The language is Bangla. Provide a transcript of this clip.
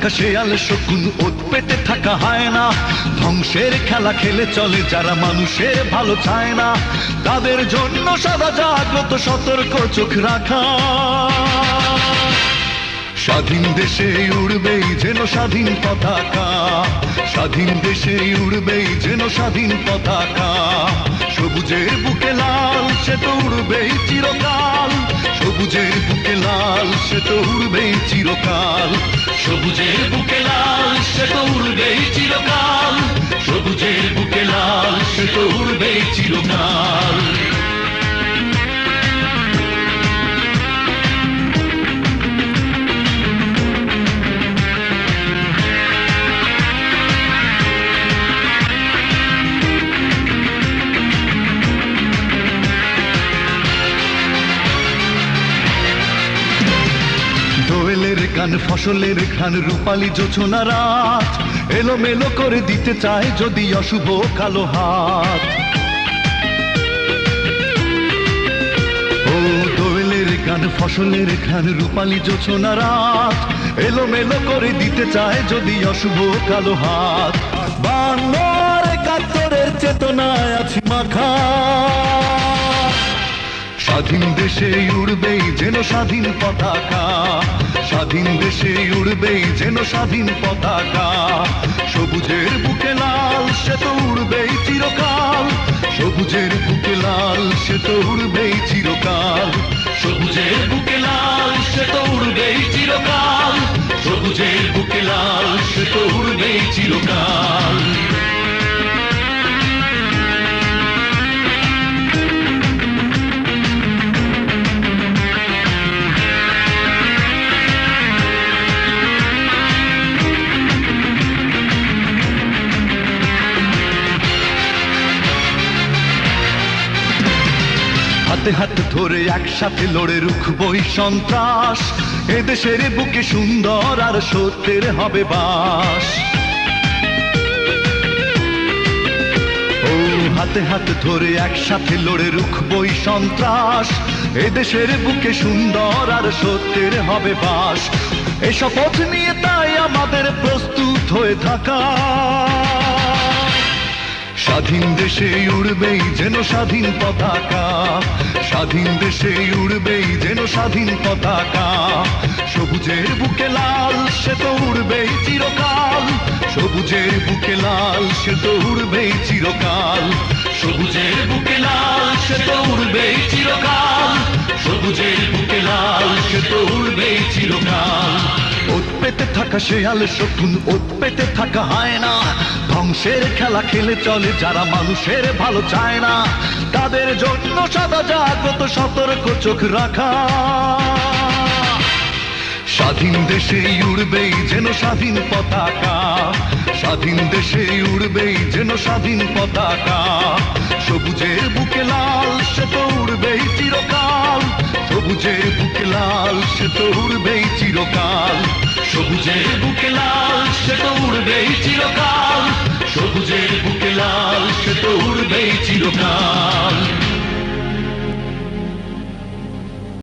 থাকা শেয়াল শকুন, ওত পেতে থাকা হায়না, ধ্বংসের খেলা খেলে চলে যারা মানুষের ভালো চায় না, তাদের জন্য সদা জাগ্রত সতর্ক চোখ রাখা। স্বাধীন দেশে উড়বেই যেন স্বাধীন পতাকা, স্বাধীন দেশে উড়বেই যেন স্বাধীন পতাকা, সবুজের বুকে লাল সে তো উড়বেই চিরকাল, সবুজের বুকে লাল সে তো উড়বেই চিরকাল, সবুজের বুকে লাল সে তো উড়বেই চিরকাল, সবুজের বুকে লাল সে তো উড়বেই চিরকাল। দোয়েলের গান ফসলের ঘ্রাণ রূপালী জোছনা রাত, এলোমেলো করে দিতে চায় যদি অশুভ কালো হাত। ও দোয়েলের গান ফসলের ঘ্রাণ রূপালী জোছনা রাত, এলোমেলো করে দিতে চায় যদি অশুভ কালো হাত। 52-71 চেতনায় আছি মাখা, স্বাধীন দেশে উড়বেই যেন স্বাধীন পতাকা, স্বাধীন দেশে উড়বেই যেন স্বাধীন পতাকা, সবুজের বুকে লাল সে তো উড়বেই চিরকাল, সবুজের বুকে লাল সে তো উড়বেই চিরকাল, সবুজের বুকে লাল সে তো উড়বেই চিরকাল, সবুজের বুকে লাল সে তো উড়বেই চিরকাল। হাতে হাতে ধরে একসাথে লড়ে রুখবই সন্ত্রাস, এদেশের বুকে সুন্দর আর সত্যের হবে বাস। ও হাতে হাতে ধরে একসাথে লড়ে রুখবই সন্ত্রাস, এদেশের বুকে সুন্দর আর সত্যের হবে বাস। এ শপথ নিয়ে তাই আমাদের প্রস্তুত হয়ে থাকা, স্বাধীন দেশে উড়বেই যেন স্বাধীন পতাকা, স্বাধীন দেশে উড়বেই যেন স্বাধীন পতাকা, সবুজের বুকে লাল সে তো উড়বেই চিরকাল, সবুজের বুকে লাল সে তো উড়বেই চিরকাল, সবুজের বুকে লাল সে তো উড়বেই চিরকাল, সবুজের বুকে লাল সে তো উড়বেই চিরকাল। ওত পেতে থাকা শেয়াল শকুন, ওত পেতে থাকা হায়না, ধ্বংসের খেলা খেলে চলে যারা মানুষের ভালো চায় না, তাদের জন্য সদা জাগ্রত সতর্ক চোখ রাখা। স্বাধীন দেশে উড়বেই যেন স্বাধীন পতাকা, স্বাধীন দেশে উড়বেই যেন স্বাধীন পতাকা, সবুজের বুকে লাল সে তো উড়বেই চিরকাল, সবুজের বুকে লাল সে তো উড়বেই চিরকাল, সবুজের বুকে লাল সে তো উড়বেই চিরকাল, সবুজের বুকে লাল সে তো উড়বেই চিরকাল।